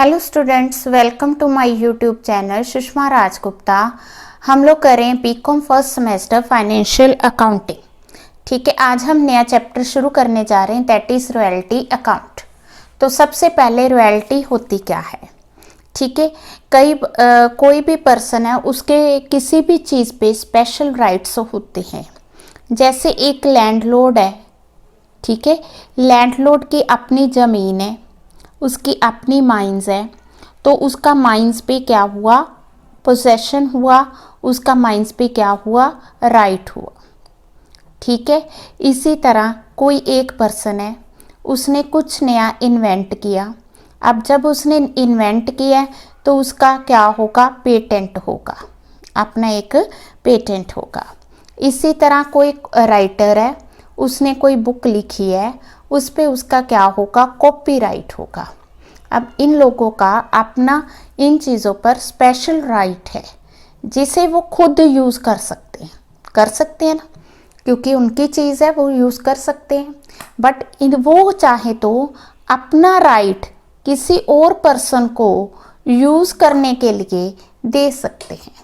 Hello students, welcome to my YouTube channel Sushma Rajgupta. हम लोग करें BCom first semester financial accounting. ठीक है, आज हम नया चैप्टर शुरू करने जा रहे हैं, दैट इज रॉयल्टी अकाउंट। तो सबसे पहले रॉयल्टी होती क्या है। ठीक है, कोई भी पर्सन है, उसके किसी भी चीज़ पे स्पेशल राइट्स होते हैं। जैसे एक लैंडलॉर्ड है, ठीक है, लैंडलॉर्ड की अपनी ज़मीन है, उसकी अपनी माइंस है, तो उसका माइंस पे क्या हुआ, पोजेशन हुआ, उसका माइंस पे क्या हुआ, राइट हुआ। ठीक है, इसी तरह कोई एक पर्सन है, उसने कुछ नया इन्वेंट किया। अब जब उसने इन्वेंट किया तो उसका क्या होगा, पेटेंट होगा, अपना एक पेटेंट होगा। इसी तरह कोई राइटर है, उसने कोई बुक लिखी है, उस पे उसका क्या होगा, कॉपीराइट होगा। अब इन लोगों का अपना इन चीज़ों पर स्पेशल राइट है, जिसे वो खुद यूज़ कर सकते हैं ना, क्योंकि उनकी चीज़ है, वो यूज़ कर सकते हैं। बट वो चाहे तो अपना राइट किसी और पर्सन को यूज़ करने के लिए दे सकते हैं।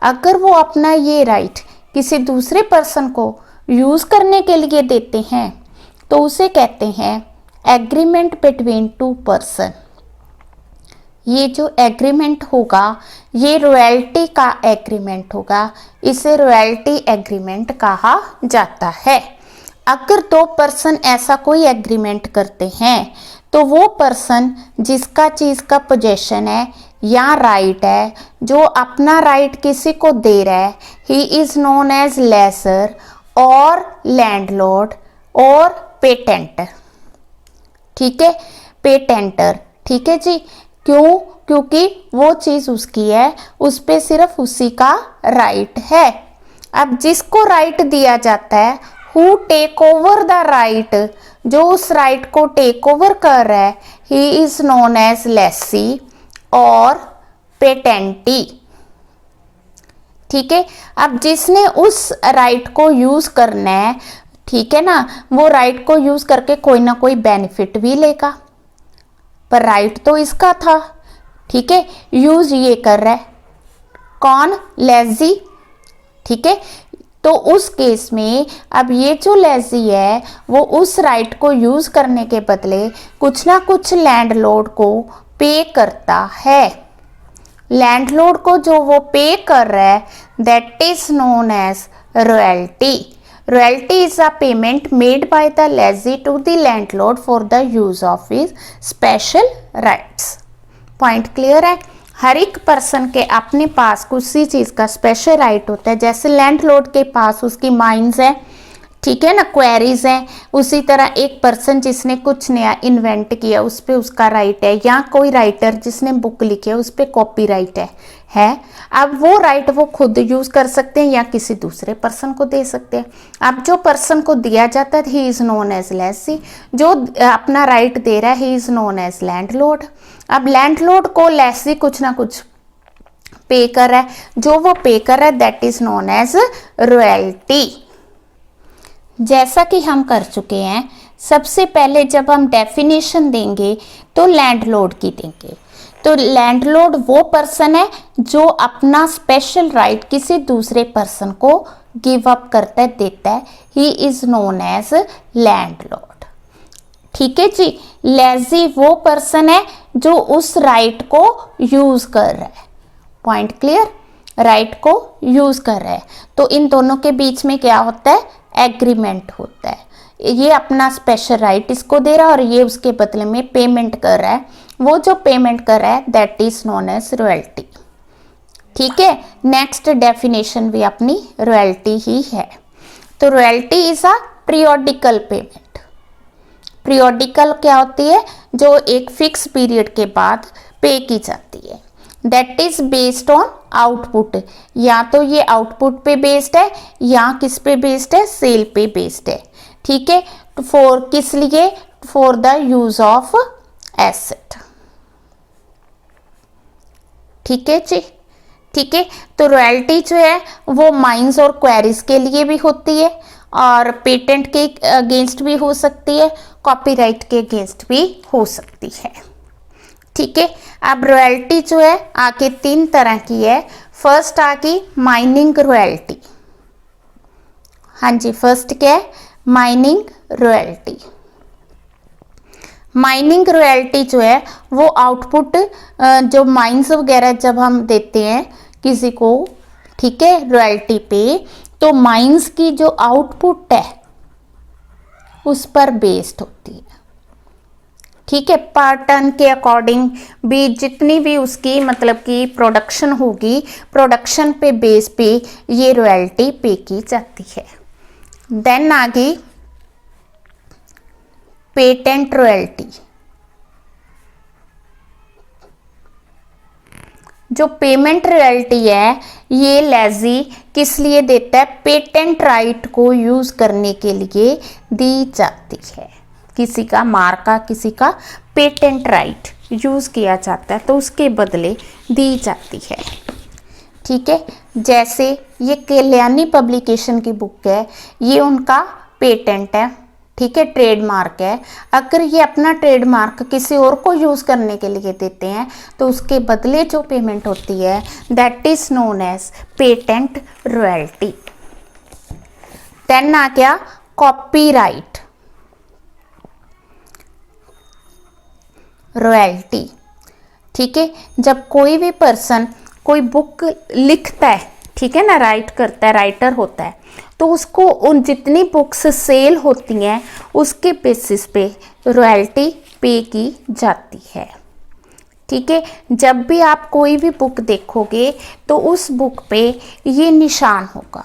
अगर वो अपना ये राइट किसी दूसरे पर्सन को यूज़ करने के लिए देते हैं तो उसे कहते हैं एग्रीमेंट बिटवीन टू पर्सन। ये जो एग्रीमेंट होगा, ये रॉयल्टी का एग्रीमेंट होगा, इसे रॉयल्टी एग्रीमेंट कहा जाता है। अगर दो पर्सन ऐसा कोई एग्रीमेंट करते हैं तो वो पर्सन जिसका चीज़ का पोजेशन है या राइट है, जो अपना राइट किसी को दे रहा है, he is known as lessor और लैंडलॉर्ड और पेटेंटर। ठीक है, पेटेंटर। ठीक है जी, क्यों? क्योंकि वो चीज़ उसकी है, उस पे सिर्फ उसी का राइट है। अब जिसको राइट दिया जाता है, who take over the right, जो उस राइट को टेक ओवर कर रहा है, he is known as lessee और पेटेंटी। ठीक है, अब जिसने उस राइट को यूज करना है, ठीक है ना, वो राइट को यूज करके कोई ना कोई बेनिफिट भी लेगा, पर राइट तो इसका था। ठीक है, यूज ये कर रहा है कौन, लेजी। ठीक है, तो उस केस में अब ये जो लेजी है, वो उस राइट को यूज करने के बदले कुछ ना कुछ लैंडलॉर्ड को पे करता है। लैंडलॉर्ड को जो वो पे कर रहा है, that is known as royalty. Royalty is a payment made by the lessee to the landlord for the use of his special rights. Point clear है? हर एक पर्सन के अपने पास किसी चीज़ का स्पेशल राइट होता है। जैसे लैंडलॉर्ड के पास उसकी माइंस है, ठीक है ना, क्वेरीज हैं। उसी तरह एक पर्सन जिसने कुछ नया इन्वेंट किया, उस पर उसका राइट है, या कोई राइटर जिसने बुक लिखी है, उस पर कॉपीराइट है। अब वो राइट वो खुद यूज कर सकते हैं या किसी दूसरे पर्सन को दे सकते हैं। अब जो पर्सन को दिया जाता है, he is known as lessee. जो अपना राइट दे रहा है, he is known as landlord. अब लैंडलॉर्ड को लेसी कुछ ना कुछ पे कर रहा है, जो वो पे कर रहा है, that is known as royalty. जैसा कि हम कर चुके हैं, सबसे पहले जब हम डेफिनेशन देंगे तो लैंडलॉर्ड की देंगे। तो लैंडलॉर्ड वो पर्सन है जो अपना स्पेशल राइट किसी दूसरे पर्सन को गिव अप करता है, देता है, he is known as landlord. ठीक है जी, लेजी वो पर्सन है जो उस राइट को यूज कर रहा है। Point clear? राइट को यूज कर रहा है, तो इन दोनों के बीच में क्या होता है, एग्रीमेंट होता है। ये अपना स्पेशल राइट इसको दे रहा है और ये उसके बदले में पेमेंट कर रहा है। वो जो पेमेंट कर रहा है, that is known as royalty. ठीक है, नेक्स्ट डेफिनेशन भी अपनी रॉयल्टी ही है। तो royalty is a periodical payment. Periodical क्या होती है, जो एक फिक्स पीरियड के बाद पे की जाती है। That is based on output, या तो ये आउटपुट पे बेस्ड है या किस पे बेस्ड है, सेल पे बेस्ड है। ठीक है, फॉर किस लिए, for the use of asset. ठीक है जी, ठीक है। तो रॉयल्टी जो है वो माइंस और क्वेरीज के लिए भी होती है, और पेटेंट के अगेंस्ट भी हो सकती है, कॉपीराइट के अगेंस्ट भी हो सकती है। ठीक है। अब रॉयल्टी जो है आगे 3 तरह की है। फर्स्ट आ गई माइनिंग रॉयल्टी। हाँ जी, फर्स्ट क्या है? Mining royalty. माइनिंग रॉयल्टी जो है वो आउटपुट, जो माइंस वगैरह जब हम देते हैं किसी को, ठीक है, रॉयल्टी पे, तो माइंस की जो आउटपुट है उस पर बेस्ड होती है। ठीक है, पर टन के अकॉर्डिंग भी जितनी भी उसकी मतलब कि प्रोडक्शन होगी, प्रोडक्शन पे बेस पे ये रॉयल्टी पे की जाती है। देन आ गई पेटेंट रॉयल्टी। जो पेमेंट रॉयल्टी है ये लेजी किस लिए देता है? पेटेंट राइट को यूज करने के लिए दी जाती है। किसी का मार्का, किसी का पेटेंट राइट यूज किया जाता है तो उसके बदले दी जाती है। ठीक है, जैसे ये कल्याणी पब्लिकेशन की बुक है, ये उनका पेटेंट है, ठीक है, ट्रेडमार्क है। अगर ये अपना ट्रेडमार्क किसी और को यूज करने के लिए देते हैं तो उसके बदले जो पेमेंट होती है that is known as patent royalty. Then आ गया कॉपीराइट रॉयल्टी। ठीक है, जब कोई भी पर्सन कोई बुक लिखता है, ठीक है ना, राइट करता है, राइटर होता है, तो उसको उन जितनी बुक्स सेल होती हैं उसके बेसिस पे रॉयल्टी पे की जाती है। ठीक है, जब भी आप कोई भी बुक देखोगे तो उस बुक पे ये निशान होगा,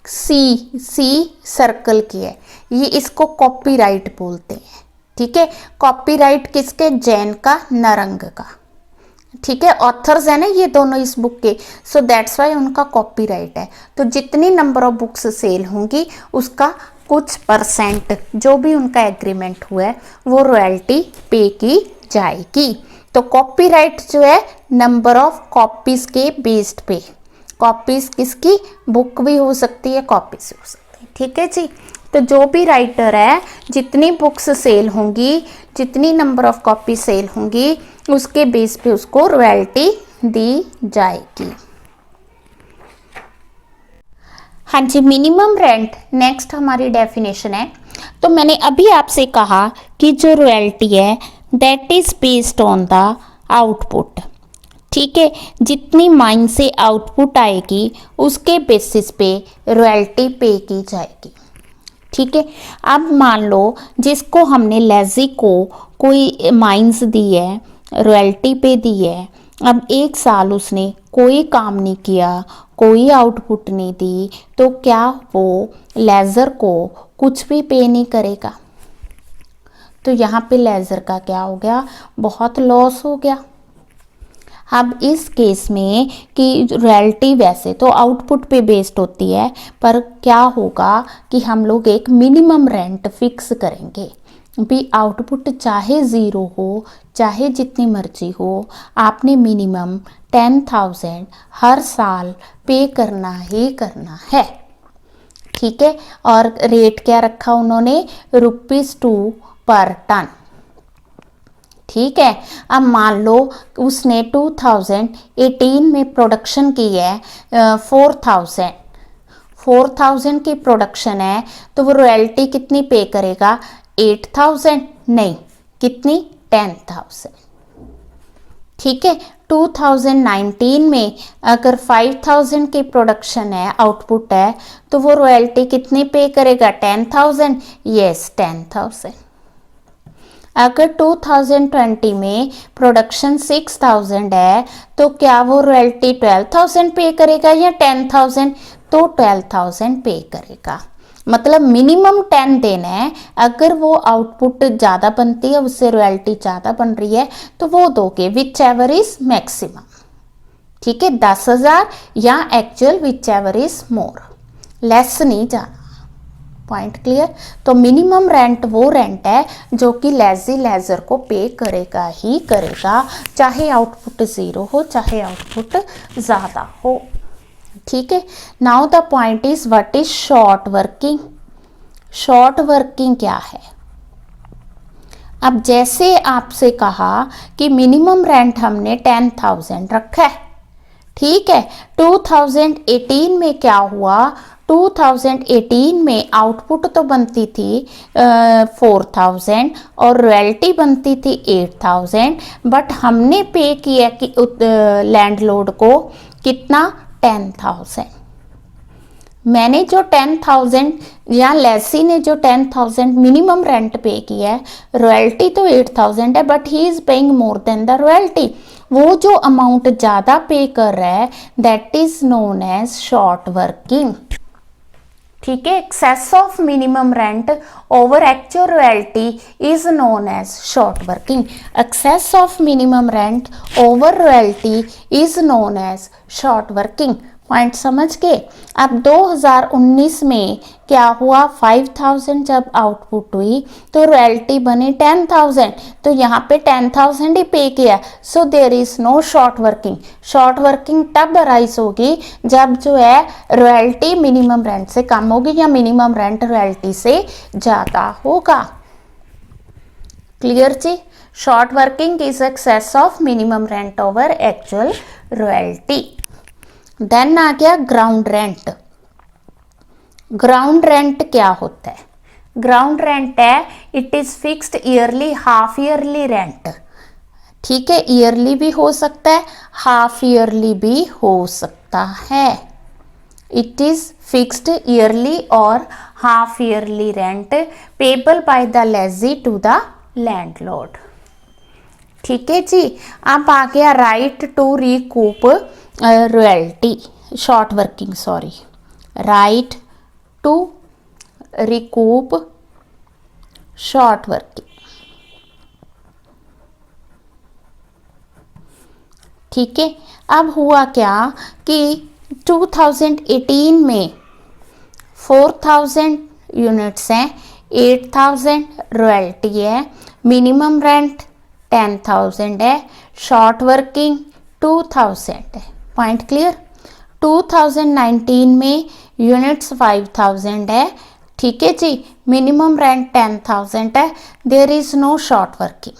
सी सर्कल की है, ये इसको कॉपीराइट बोलते हैं। ठीक है, कॉपीराइट किसके? जैन का, नरंग का। ठीक है, ऑथर्स है ना ये दोनों इस बुक के, सो दैट्स वाई उनका कॉपीराइट है। तो जितनी नंबर ऑफ बुक्स सेल होंगी उसका कुछ परसेंट जो भी उनका एग्रीमेंट हुआ है वो रॉयल्टी पे की जाएगी। तो कॉपीराइट जो है नंबर ऑफ कॉपीज के बेस्ड पे, कॉपीज किसकी? बुक भी हो सकती है, कॉपीज हो सकती है। ठीक है जी, तो जो भी राइटर है जितनी बुक्स सेल होंगी, जितनी नंबर ऑफ कॉपी सेल होंगी उसके बेस पे उसको रॉयल्टी दी जाएगी। हाँ जी, मिनिमम रेंट नेक्स्ट हमारी डेफिनेशन है। तो मैंने अभी आपसे कहा कि जो रॉयल्टी है that is based on the output. ठीक है, जितनी माइन से आउटपुट आएगी उसके बेसिस पे रॉयल्टी पे की जाएगी। ठीक है, अब मान लो जिसको हमने लेजी को कोई माइंस दी है, रॉयल्टी पे दी है, अब 1 साल उसने कोई काम नहीं किया, कोई आउटपुट नहीं दी, तो क्या वो लेजर को कुछ भी पे नहीं करेगा? तो यहाँ पे लेजर का क्या हो गया? बहुत लॉस हो गया। अब इस केस में कि रॉयल्टी वैसे तो आउटपुट पे बेस्ड होती है, पर क्या होगा कि हम लोग एक मिनिमम रेंट फिक्स करेंगे भी, आउटपुट चाहे 0 हो चाहे जितनी मर्जी हो, आपने मिनिमम 10,000 हर साल पे करना ही करना है। ठीक है, और रेट क्या रखा उन्होंने? ₹2 पर टन। ठीक है, अब मान लो उसने 2018 में प्रोडक्शन की है 4,000 की प्रोडक्शन है, तो वो रॉयल्टी कितनी पे करेगा? 8,000 नहीं, कितनी? 10,000। ठीक है, 2019 में अगर 5,000 की प्रोडक्शन है, आउटपुट है, तो वो रॉयल्टी कितनी पे करेगा? 10,000। यस, 10,000। अगर 2020 में प्रोडक्शन 6,000 है तो क्या वो रॉयल्टी 12,000 पे करेगा या 10,000? तो 12,000 पे करेगा। मतलब मिनिमम 10 देना है। अगर वो आउटपुट ज़्यादा बनती है, उससे रॉयल्टी ज़्यादा बन रही है, तो वो दोगे विच एवर इज मैक्सिमम। ठीक है, 10,000 या actual which ever is more, less नहीं जाना। Point clear? तो मिनिमम रेंट वो रेंट है जो कि लेजी लेजर को पे करेगा ही करेगा, चाहे आउटपुट 0 हो चाहे आउटपुट ज़्यादा हो। ठीक है, now the point is what is short working. Short working क्या है? अब जैसे आपसे कहा कि मिनिमम रेंट हमने 10,000 रखा है, ठीक है। 2018 में क्या हुआ, 2018 में आउटपुट तो बनती थी 4,000 और रॉयल्टी बनती थी 8,000, बट हमने पे किया कि लैंडलॉर्ड को कितना, 10,000। मैंने जो 10,000 या लेसी ने जो 10,000 मिनिमम रेंट पे किया है, रॉयल्टी तो 8,000 है, but he is paying more than the royalty. वो जो अमाउंट ज़्यादा पे कर रहा है that is known as short working, ठीक है। Excess of minimum rent over actual royalty is known as short working. Excess of minimum rent over royalty is known as short working. Point समझ के। अब 2019 में क्या हुआ, 5,000 जब आउटपुट हुई तो रॉयल्टी बनी 10,000, तो यहाँ पे 10,000 ही पे किया, so there is no short working. Short working तब अराइज होगी जब जो है रॉयल्टी मिनिमम रेंट से कम होगी या मिनिमम रेंट रॉयल्टी से ज़्यादा होगा। क्लियर जी। Short working is excess of minimum rent over actual royalty. Then आ गया ग्राउंड रेंट। ग्राउंड रेंट क्या होता है, ग्राउंड रेंट है it is fixed yearly half yearly rent, ठीक है। ईयरली भी हो सकता है, हाफ ईयरली भी हो सकता है। इट इज फिक्स्ड ईयरली और half yearly rent payable by the lessee to the landlord, ठीक है जी। अब आ गया right to recoup royalty, short working, sorry, right to recoup short working, ठीक है। अब हुआ क्या कि 2018 में 4,000 यूनिट्स हैं, 8,000 रॉयल्टी है, मिनिमम रेंट 10,000 है, शॉर्ट वर्किंग 2,000 है। Point clear. 2019 में यूनिट्स 5,000 है, ठीक है जी, मिनिमम रेंट 10,000 है, there is no short working.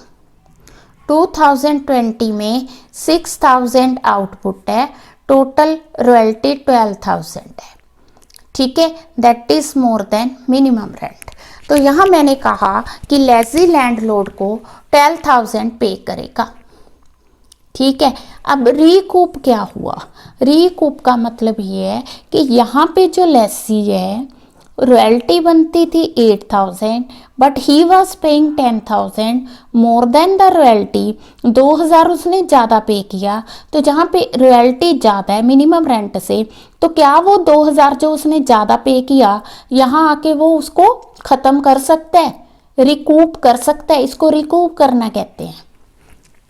2020 में 6,000 आउटपुट है, टोटल रॉयल्टी 12,000 है, ठीक है, that is more than minimum rent. तो यहाँ मैंने कहा कि लेजी लैंडलॉर्ड को 12,000 पे करेगा, ठीक है। अब रीकूप क्या हुआ, रीकूप का मतलब ये है कि यहाँ पे जो लेसी है रॉयल्टी बनती थी 8,000 but he was paying 10,000 more than the royalty, 2,000 उसने ज़्यादा पे किया, तो जहाँ पे रॉयल्टी ज़्यादा है मिनिमम रेंट से, तो क्या वो 2,000 जो उसने ज़्यादा पे किया यहाँ आके वो उसको ख़त्म कर सकता है, रिकूप कर सकता है, इसको रिकूप करना कहते हैं,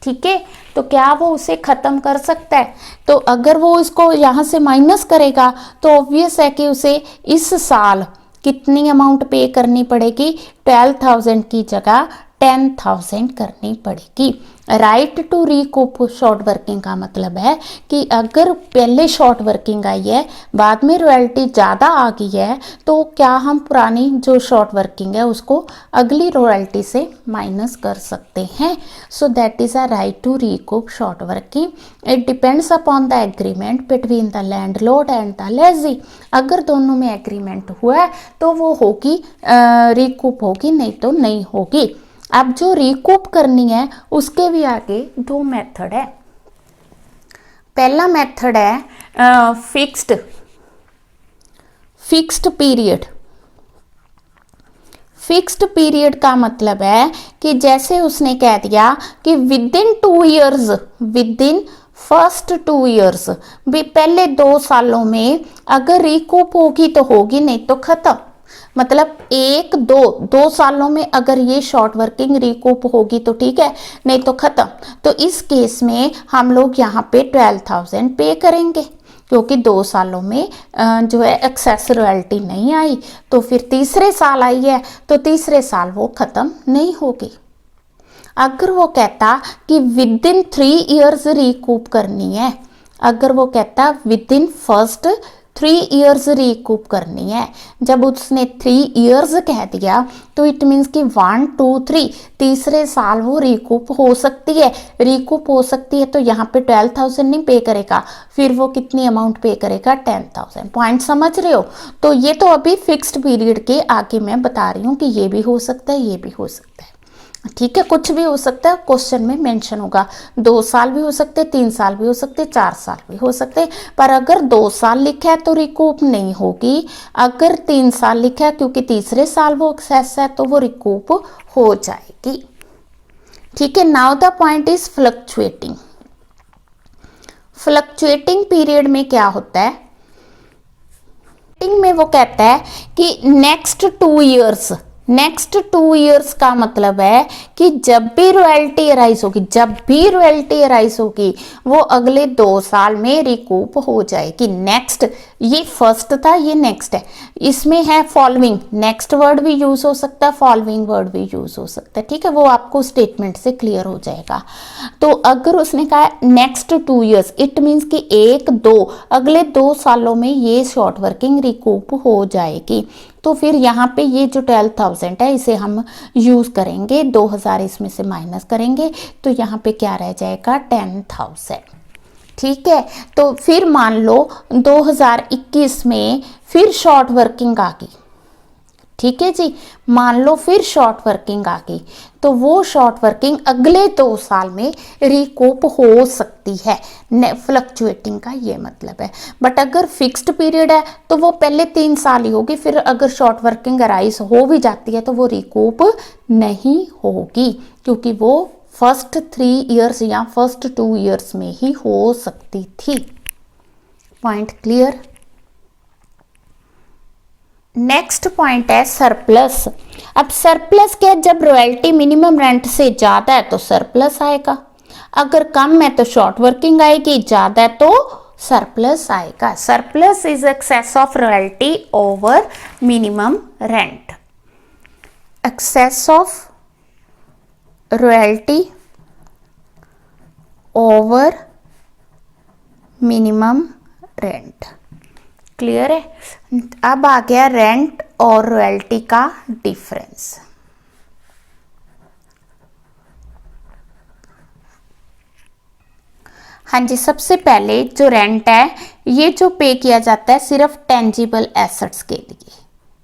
ठीक है। तो क्या वो उसे ख़त्म कर सकता है, तो अगर वो इसको यहाँ से माइनस करेगा तो ऑब्वियस है कि उसे इस साल कितनी अमाउंट पे करनी पड़ेगी, 12,000 की जगह 10,000 करनी पड़ेगी। Right to recoup short working का मतलब है कि अगर पहले शॉर्ट वर्किंग आई है बाद में रॉयल्टी ज़्यादा आ गई है तो क्या हम पुरानी जो शॉर्ट वर्किंग है उसको अगली रॉयल्टी से माइनस कर सकते हैं। So that is a right to recoup short working. It depends upon the agreement between the landlord and the lessee. अगर दोनों में एग्रीमेंट हुआ है तो वो होगी रिकूप होगी, नहीं तो नहीं होगी। अब जो रिकूप करनी है उसके भी आगे दो मेथड है। पहला मेथड है फिक्स्ड पीरियड। फिक्स्ड पीरियड का मतलब है कि जैसे उसने कह दिया कि with in 2 years, with in first 2 years, भी पहले 2 सालों में अगर रिकूप होगी तो होगी, नहीं तो खत्म। मतलब 1-2 सालों में अगर ये शॉर्ट वर्किंग रिकूप होगी तो ठीक है, नहीं तो खत्म। तो इस केस में हम लोग यहाँ पे 12,000 पे करेंगे क्योंकि 2 सालों में जो है एक्सेस रॉयल्टी नहीं आई, तो फिर तीसरे साल आई है तो तीसरे साल वो ख़त्म नहीं होगी। अगर वो कहता कि विद इन 3 ईयर्स रिकूप करनी है, अगर वो कहता with in first 3 years recoup करनी है। जब उसने 3 इयर्स कह दिया तो इट मीन्स कि 1 2 3 तीसरे साल वो रिकूप हो सकती है। रिकूप हो सकती है तो यहाँ पे 12,000 नहीं पे करेगा, फिर वो कितनी अमाउंट पे करेगा, 10,000। पॉइंट समझ रहे हो? तो ये तो अभी फिक्स्ड पीरियड के आगे मैं बता रही हूँ कि ये भी हो सकता है, ये भी हो सकता है, ठीक है, कुछ भी हो सकता है, क्वेश्चन में मेंशन होगा। 2 साल भी हो सकते, 3 साल भी हो सकते, 4 साल भी हो सकते, पर अगर 2 साल लिखा है तो रिकूप नहीं होगी। अगर 3 साल लिखा है, क्योंकि तीसरे साल वो एक्सेस है, तो वो रिकूप हो जाएगी। ठीक है, now the point is fluctuating. Fluctuating period में क्या होता है, में वो कहता है कि नेक्स्ट 2 इयर्स, नेक्स्ट 2 इयर्स का मतलब है कि जब भी रॉयल्टी अराइज होगी, जब भी रॉयल्टी अराइज होगी, वो अगले 2 साल में रिकूप हो जाएगी। नेक्स्ट, ये फर्स्ट था, ये नेक्स्ट है, इसमें है फॉलोइंग, नेक्स्ट वर्ड भी यूज हो सकता है, फॉलोइंग वर्ड भी यूज हो सकता है, ठीक है, वो आपको स्टेटमेंट से क्लियर हो जाएगा। तो अगर उसने कहा नेक्स्ट 2 इयर्स, इट मीन्स कि 1 2 अगले 2 सालों में ये शॉर्ट वर्किंग रिकूप हो जाएगी। तो फिर यहाँ पे ये जो 12,000 है इसे हम यूज करेंगे, 2,000 इसमें से माइनस करेंगे, तो यहाँ पे क्या रह जाएगा, 10,000। ठीक है, तो फिर मान लो 2021 में फिर शॉर्ट वर्किंग आ गई, ठीक है जी, मान लो फिर शॉर्ट वर्किंग आ गई, तो वो शॉर्ट वर्किंग अगले 2 साल में रिकूप हो सकती है। फ्लक्चुएटिंग का ये मतलब है। बट अगर फिक्स्ड पीरियड है तो वो पहले 3 साल ही होगी, फिर अगर शॉर्ट वर्किंग अराइज हो भी जाती है तो वो रिकूप नहीं होगी, क्योंकि वो फर्स्ट 3 इयर्स या फर्स्ट 2 इयर्स में ही हो सकती थी। Point clear? नेक्स्ट पॉइंट है सरप्लस। अब सरप्लस क्या है, जब रॉयल्टी मिनिमम रेंट से ज्यादा है तो सरप्लस आएगा, अगर कम है तो शॉर्ट वर्किंग आएगी, ज्यादा है तो सरप्लस आएगा। Surplus is excess of royalty over minimum rent. Excess of royalty over minimum rent. Clear है? अब आ गया रेंट और रॉयल्टी का डिफरेंस। हाँ जी, सबसे पहले जो रेंट है ये जो पे किया जाता है सिर्फ टेंजिबल एसेट्स के लिए,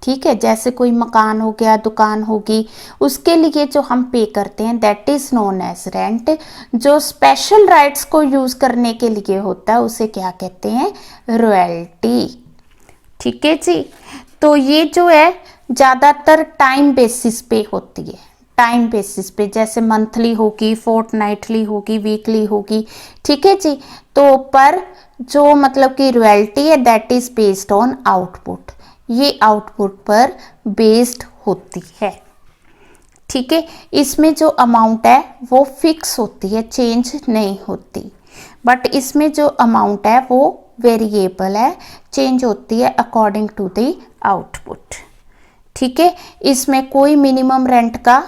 ठीक है, जैसे कोई मकान हो गया, दुकान होगी, उसके लिए जो हम पे करते हैं that is known as rent. जो स्पेशल राइट्स को यूज करने के लिए होता है उसे क्या कहते हैं, रॉयल्टी। ठीक है जी, तो ये जो है ज़्यादातर टाइम बेसिस पे होती है, टाइम बेसिस पे, जैसे मंथली होगी, फोर्टनाइटली होगी, वीकली होगी, ठीक है जी। तो पर जो मतलब कि रॉयल्टी है that is based on output, ये आउटपुट पर बेस्ड होती है, ठीक है। इसमें जो अमाउंट है वो फिक्स होती है, चेंज नहीं होती, बट इसमें जो अमाउंट है वो वेरिएबल है, चेंज होती है अकॉर्डिंग टू द आउटपुट, ठीक है। इसमें कोई मिनिमम रेंट का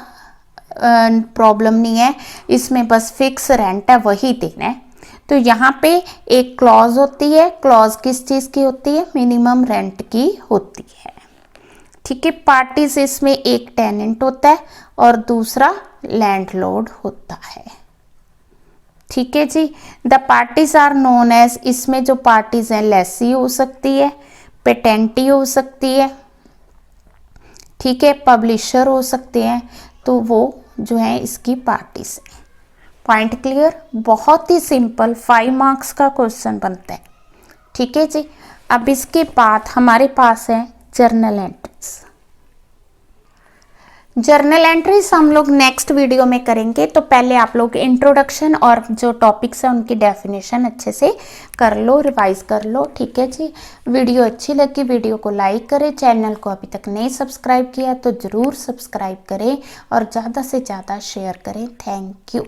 प्रॉब्लम नहीं है, इसमें बस फिक्स रेंट है वही देना है। तो यहाँ पे एक क्लॉज होती है, क्लॉज किस चीज़ की होती है, मिनिमम रेंट की होती है, ठीक है। पार्टीज इसमें एक टेनेंट होता है और दूसरा लैंडलॉर्ड होता है, ठीक है जी। The parties are known as, इसमें जो पार्टीज हैं लेसी हो सकती है, पेटेंटी हो सकती है, ठीक है, पब्लिशर हो सकते हैं, तो वो जो है इसकी पार्टीज है। Point clear? बहुत ही सिंपल 5 मार्क्स का क्वेश्चन बनता है, ठीक है जी। अब इसके बाद हमारे पास है जर्नल एंट्रीज। जर्नल एंट्रीज हम लोग नेक्स्ट वीडियो में करेंगे, तो पहले आप लोग इंट्रोडक्शन और जो टॉपिक्स है उनकी डेफिनेशन अच्छे से कर लो, रिवाइज कर लो, ठीक है जी। वीडियो अच्छी लगी वीडियो को लाइक करें, चैनल को अभी तक नहीं सब्सक्राइब किया तो ज़रूर सब्सक्राइब करें और ज़्यादा से ज़्यादा शेयर करें। Thank you.